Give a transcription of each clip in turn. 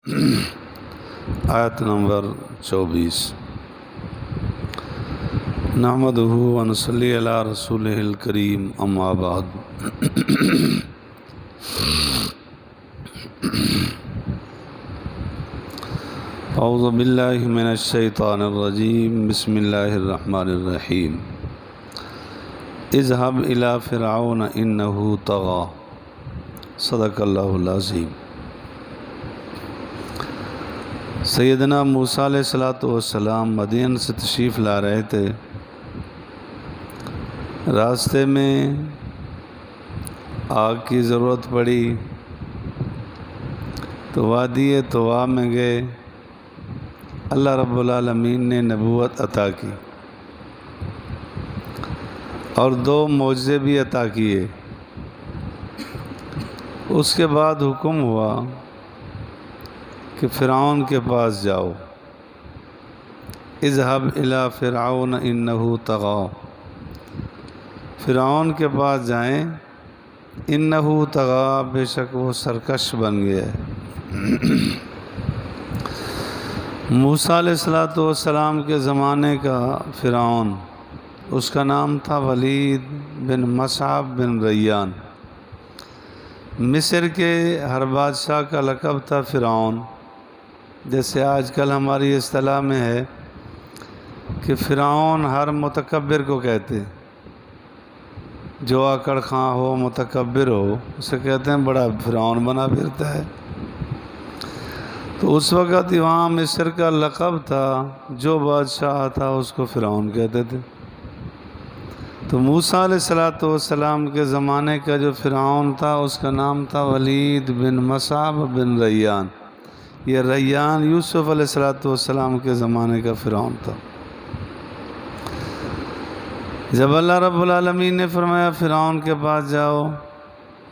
آیت نمبر 24۔ نحمدہ و نصلی علی رسولہ الکریم، اما بعد۔ اعوذ باللہ من الشیطان الرجیم، بسم اللہ الرحمن الرحیم۔ اذهب الی فرعون انہ طغی، صدق اللہ العظیم۔ سیدنا موسیٰ علیہ السلام مدین سے تشریف لا رہے تھے۔ راستے میں آگ کی ضرورت پڑی تو وادی طویٰ میں گئے۔ اللہ رب العالمین نے نبوت عطا کی اور 2 معجزے بھی عطا کیے۔ اس کے بعد حکم ہوا کہ فرعون کے پاس جاؤ۔ اذهب الی فرعون انہ طغی، فرعون کے پاس جائیں، انہ طغی، بے شک وہ سرکش بن گیا ہے۔ موسیٰ علیہ السلام کے زمانے کا فرعون، اس کا نام تھا ولید بن مصعب بن ریان۔ مصر کے ہر بادشاہ کا لقب تھا فرعون، جیسے آج کل ہماری اصطلاح میں ہے کہ فرعون ہر متکبر کو کہتے، جو آکڑ خواں ہو، متکبر ہو، اسے کہتے ہیں بڑا فرعون بنا پھرتا ہے۔ تو اس وقت وہاں مصر کا لقب تھا، جو بادشاہ تھا اس کو فرعون کہتے تھے۔ تو موسیٰ علیہ السلام کے زمانے کا جو فرعون تھا اس کا نام تھا ولید بن مصعب بن ریان۔ یہ ریان یوسف علیہ السلام کے زمانے کا فرعون تھا۔ جب اللہ رب العالمین نے فرمایا فرعون کے پاس جاؤ،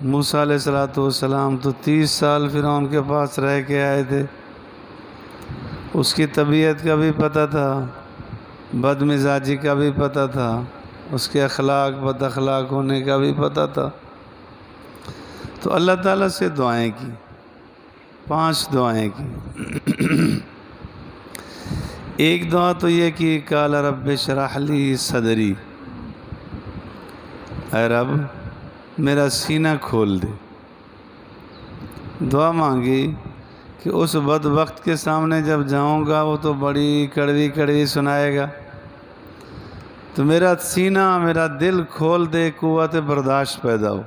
موسیٰ علیہ السلام تو 30 سال فرعون کے پاس رہ کے آئے تھے۔ اس کی طبیعت کا بھی پتہ تھا، بد مزاجی کا بھی پتہ تھا، اس کے اخلاق بد اخلاق ہونے کا بھی پتہ تھا۔ تو اللہ تعالیٰ سے دعائیں کی، 5 دعائیں کی۔ ایک دعا تو یہ کہ قال رب اشرح لی صدری، اے رب میرا سینہ کھول دے۔ دعا مانگی کہ اس بدبخت کے سامنے جب جاؤں گا وہ تو بڑی کڑوی کڑوی سنائے گا، تو میرا سینہ، میرا دل کھول دے، قوت برداشت پیدا ہو۔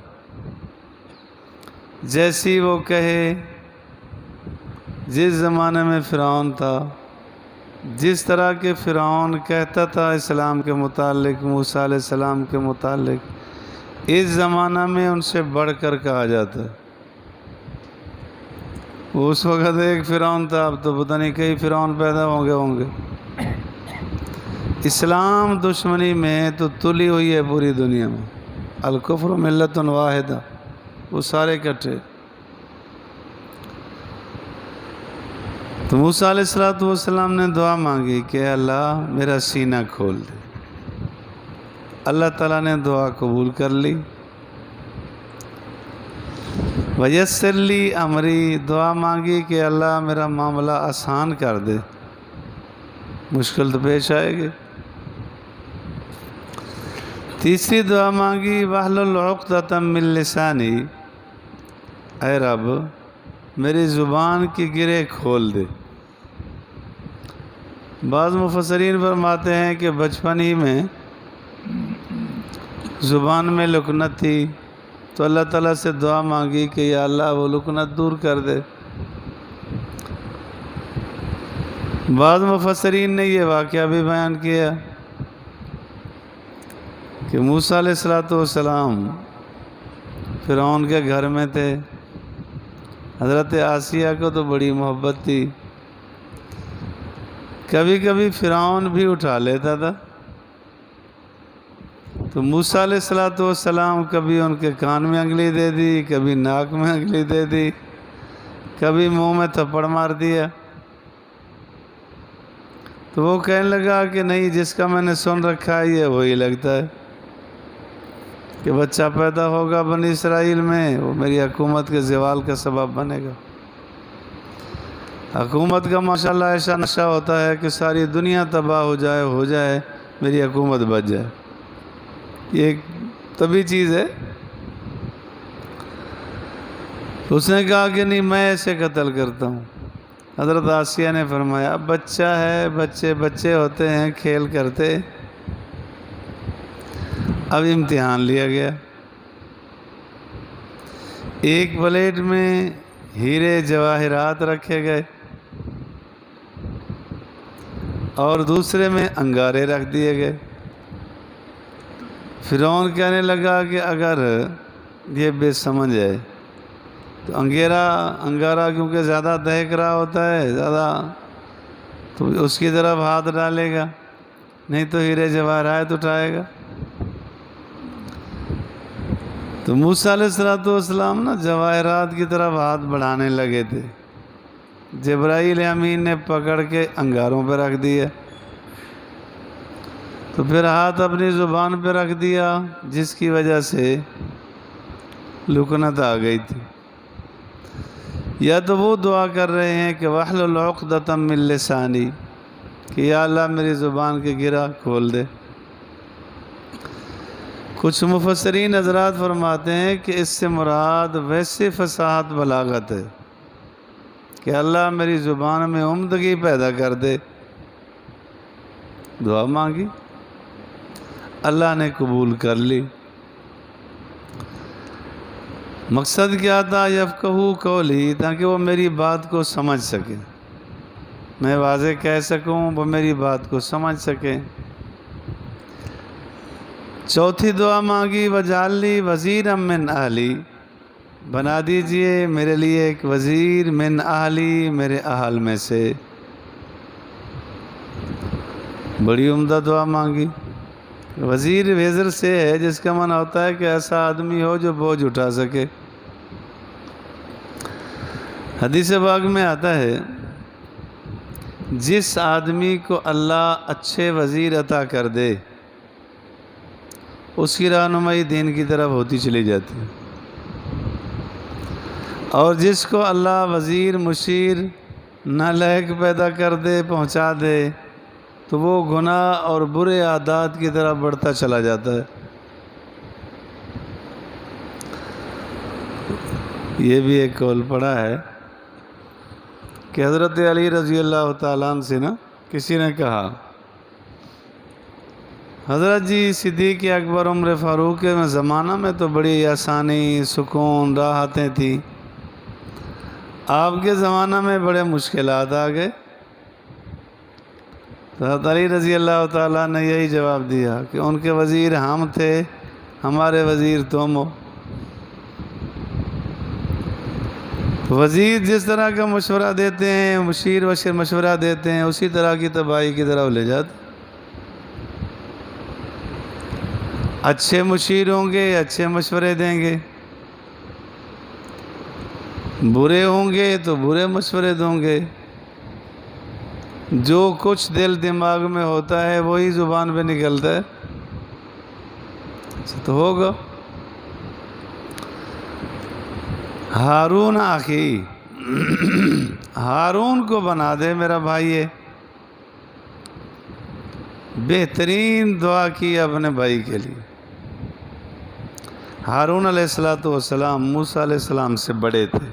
جیسی وہ کہے، جس زمانے میں فرعون تھا، جس طرح کے فرعون کہتا تھا اسلام کے متعلق، موسیٰ علیہ السلام کے متعلق، اس زمانہ میں ان سے بڑھ کر کہا جاتا ہے۔ اس وقت ایک فرعون تھا، اب تو پتہ نہیں کئی فرعون پیدا ہوں گے۔ اسلام دشمنی میں تو تلی ہوئی ہے پوری دنیا میں، الکفر ملت واحدہ، وہ سارے اکٹھے۔ تو موسیٰ علیہ السلام نے دعا مانگی کہ اللہ میرا سینہ کھول دے۔ اللہ تعالیٰ نے دعا قبول کر لی۔ ویسر لی امری، دعا مانگی کہ اللہ میرا معاملہ آسان کر دے، مشکل تو پیش آئے گی۔ تیسری دعا مانگی واحلل عقدۃ من لسانی، اے رب میری زبان کی گرہ کھول دے۔ بعض مفسرین فرماتے ہیں کہ بچپن ہی میں زبان میں لکنت تھی، تو اللہ تعالیٰ سے دعا مانگی کہ یا اللہ وہ لکنت دور کر دے۔ بعض مفسرین نے یہ واقعہ بھی بیان کیا کہ موسیٰ علیہ السلام فرعون کے گھر میں تھے، حضرت آسیہ کو تو بڑی محبت تھی، کبھی کبھی فرعون بھی اٹھا لیتا تھا، تو موسیٰ علیہ السلام کبھی ان کے کان میں انگلی دے دی، کبھی ناک میں انگلی دے دی، کبھی منہ میں تھپڑ مار دیا۔ تو وہ کہنے لگا کہ نہیں، جس کا میں نے سن رکھا ہے یہ وہی لگتا ہے کہ بچہ پیدا ہوگا بنی اسرائیل میں، وہ میری حکومت کے زوال کا سبب بنے گا۔ حکومت کا ماشاءاللہ ایسا نشہ ہوتا ہے کہ ساری دنیا تباہ ہو جائے میری حکومت بچ جائے، یہ ایک طبی چیز ہے۔ اس نے کہا کہ نہیں، میں ایسے قتل کرتا ہوں۔ حضرت آسیہ نے فرمایا اب بچہ ہے، بچے ہوتے ہیں کھیل کرتے، اب امتحان لیا گیا۔ ایک پلیٹ میں ہیرے جواہرات رکھے گئے اور دوسرے میں انگارے رکھ دیے گئے۔ فرعون کہنے لگا کہ اگر یہ بے سمجھ ہے تو انگارہ کیونکہ زیادہ دہک رہا ہوتا ہے زیادہ، تو اس کی طرف ہاتھ ڈالے گا، نہیں تو ہیرے جواہرات اٹھائے گا۔ تو موسیٰ علیہ السلام نا جواہرات کی طرف ہاتھ بڑھانے لگے تھے، جبرائیل امین نے پکڑ کے انگاروں پہ رکھ دیا، تو پھر ہاتھ اپنی زبان پہ رکھ دیا، جس کی وجہ سے لکنت آ گئی تھی۔ یا تو وہ دعا کر رہے ہیں کہ وَاحْلُلْ عُقْدَةً مِّن لِّسَانِي، کہ یا اللہ میری زبان کے گرہ کھول دے۔ کچھ مفسرین حضرات فرماتے ہیں کہ اس سے مراد ویسے فصاحت بلاغت ہے کہ اللہ میری زبان میں عمدگی پیدا کر دے۔ دعا مانگی، اللہ نے قبول کر لی۔ مقصد کیا تھا؟ یفقہوا قولی، تاکہ وہ میری بات کو سمجھ سکے، میں واضح کہہ سکوں، وہ میری بات کو سمجھ سکے۔ چوتھی دعا مانگی وَاجْعَل لِّي وَزِيرًا مِّنْ أَهْلِي، بنا دیجئے میرے لیے ایک وزیر من اہلی، میرے اہل میں سے۔ بڑی عمدہ دعا مانگی۔ وزیر وزر سے ہے، جس کا معنی ہوتا ہے کہ ایسا آدمی ہو جو بوجھ اٹھا سکے۔ حدیث پاک میں آتا ہے جس آدمی کو اللہ اچھے وزیر عطا کر دے اس کی رہنمائی دین کی طرف ہوتی چلی جاتی ہے، اور جس کو اللہ وزیر مشیر نالائق پیدا کر دے، پہنچا دے، تو وہ گناہ اور برے عادات کی طرف بڑھتا چلا جاتا ہے۔ یہ بھی ایک قول پڑا ہے کہ حضرت علی رضی اللہ تعالیٰ عنہ سے کسی نے کہا حضرت جی صدیق اکبر عمر فاروق کے زمانہ میں تو بڑی آسانی، سکون، راحتیں تھیں، آپ کے زمانہ میں بڑے مشکلات آ گئے۔ تو حضرت علی رضی اللہ تعالیٰ نے یہی جواب دیا کہ ان کے وزیر ہم تھے، ہمارے وزیر تم ہو۔ وزیر جس طرح کا مشورہ دیتے ہیں، مشیر مشورہ دیتے ہیں، اسی طرح کی تباہی کی طرف لے جاتے۔ اچھے مشیر ہوں گے اچھے مشورے دیں گے، برے ہوں گے تو برے مشورے دوں گے۔ جو کچھ دل دماغ میں ہوتا ہے وہی زبان پہ نکلتا ہے، تو ہوگا۔ ہارون آخی، ہارون کو بنا دے میرا بھائی ہے۔ بہترین دعا کی اپنے بھائی کے لیے۔ ہارون علیہ السلام موسیٰ علیہ السلام سے بڑے تھے،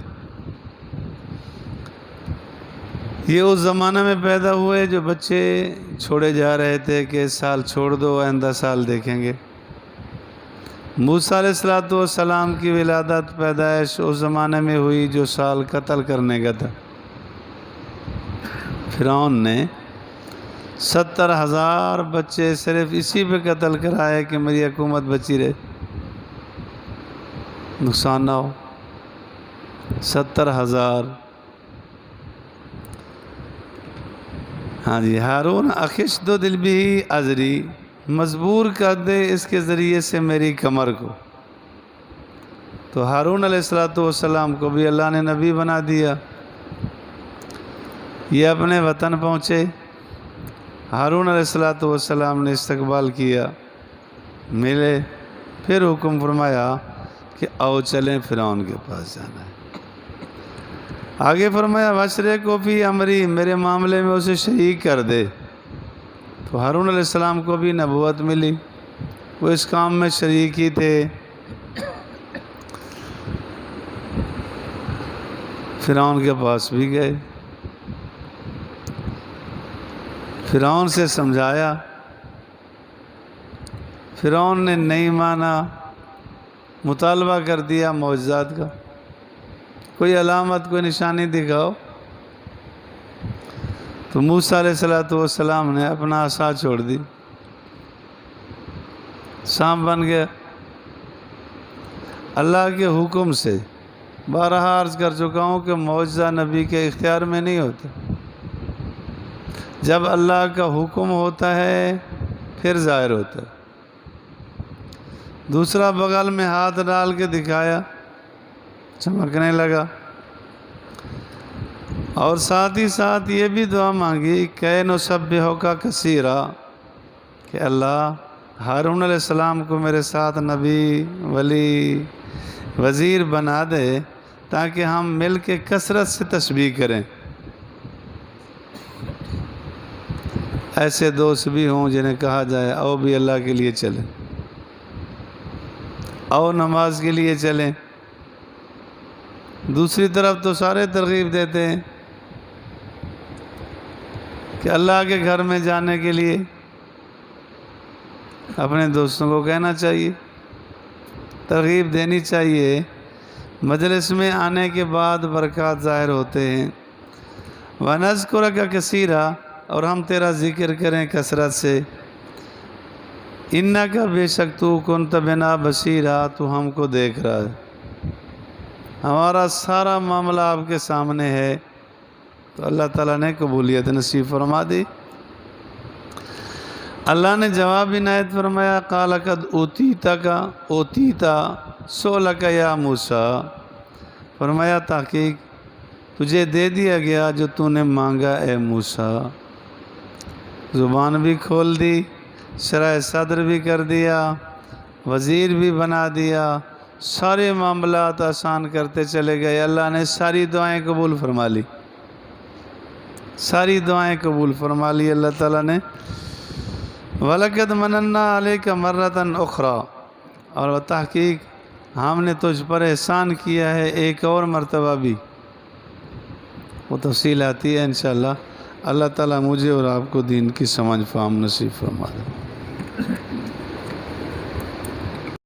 یہ اس زمانہ میں پیدا ہوئے جو بچے چھوڑے جا رہے تھے کہ اس سال چھوڑ دو، آئندہ سال دیکھیں گے۔ موسیٰ علیہ السلام کی ولادت پیدائش اس زمانے میں ہوئی جو سال قتل کرنے کا تھا۔ فرعون نے 70,000 بچے صرف اسی پہ قتل کرائے کہ میری حکومت بچی رہے، نقصان نہ ہو۔ 70,000۔ ہاں جی، ہارون اخشدد بھی ازری، مجبور کر دے اس کے ذریعے سے میری کمر کو۔ تو ہارون علیہ السلام کو بھی اللہ نے نبی بنا دیا۔ یہ اپنے وطن پہنچے، ہارون علیہ السلام نے استقبال کیا، ملے، پھر حکم فرمایا کہ آؤ چلیں فرعون کے پاس جانا ہے۔ آگے فرمایا وَأَشْرِكْهُ فِي أَمْرِي، میرے معاملے میں اسے شریک کر دے۔ تو ہارون علیہ السلام کو بھی نبوت ملی، وہ اس کام میں شریک ہی تھے۔ فرعون کے پاس بھی گئے، فرعون سے سمجھایا، فرعون نے نہیں مانا، مطالبہ کر دیا معجزات کا، کوئی علامت کوئی نشانی دکھاؤ۔ تو موسیٰ علیہ السلام نے اپنا عصا چھوڑ دی، سانپ بن گیا۔ اللہ کے حکم سے بارہا عرض کر چکا ہوں کہ معجزہ نبی کے اختیار میں نہیں ہوتا، جب اللہ کا حکم ہوتا ہے پھر ظاہر ہوتا ہے۔ دوسرا بغل میں ہاتھ ڈال کے دکھایا، چمکنے لگا، اور ساتھ ہی ساتھ یہ بھی دعا مانگی کہ نسبحک کثیرا، کہ اللہ ہارون علیہ السلام کو میرے ساتھ نبی ولی وزیر بنا دے تاکہ ہم مل کے کثرت سے تسبیح کریں۔ ایسے دوست بھی ہوں جنہیں کہا جائے آؤ بھی اللہ کے لیے چلیں، آؤ نماز کے لیے چلیں۔ دوسری طرف تو سارے ترغیب دیتے ہیں کہ اللہ کے گھر میں جانے کے لیے اپنے دوستوں کو کہنا چاہیے، ترغیب دینی چاہیے۔ مجلس میں آنے کے بعد برکات ظاہر ہوتے ہیں۔ وَنَذْكُرَكَ كَثِيرًا، اور ہم تیرا ذکر کریں کثرت سے۔ اِنَّكَ، بے شک تو كُنْتَ بِنَا بَصِيرًا، تو ہم کو دیکھ رہا ہے، ہمارا سارا معاملہ آپ کے سامنے ہے۔ تو اللہ تعالیٰ نے قبولیت نصیب فرما دی۔ اللہ نے جواب عنایت فرمایا قَالَ قَدْ أُوتِيتَ سُؤْلَكَ يَا موسیٰ، فرمایا تحقیق تجھے دے دیا گیا جو تو نے مانگا اے موسیٰ۔ زبان بھی کھول دی، شرح صدر بھی کر دیا، وزیر بھی بنا دیا، سارے معاملات آسان کرتے چلے گئے۔ اللہ نے ساری دعائیں قبول فرما لی، ساری دعائیں قبول فرما لی اللہ تعالیٰ نے۔ وَلَقَدْ مَنَنَّا عَلَيْكَ مَرَّةً أُخْرَى، اور تحقیق ہم نے تجھ پر احسان کیا ہے ایک اور مرتبہ بھی، وہ تفصیل آتی ہے انشاءاللہ۔ اللہ تعالیٰ مجھے اور آپ کو دین کی سمجھ فہم نصیب فرما دے۔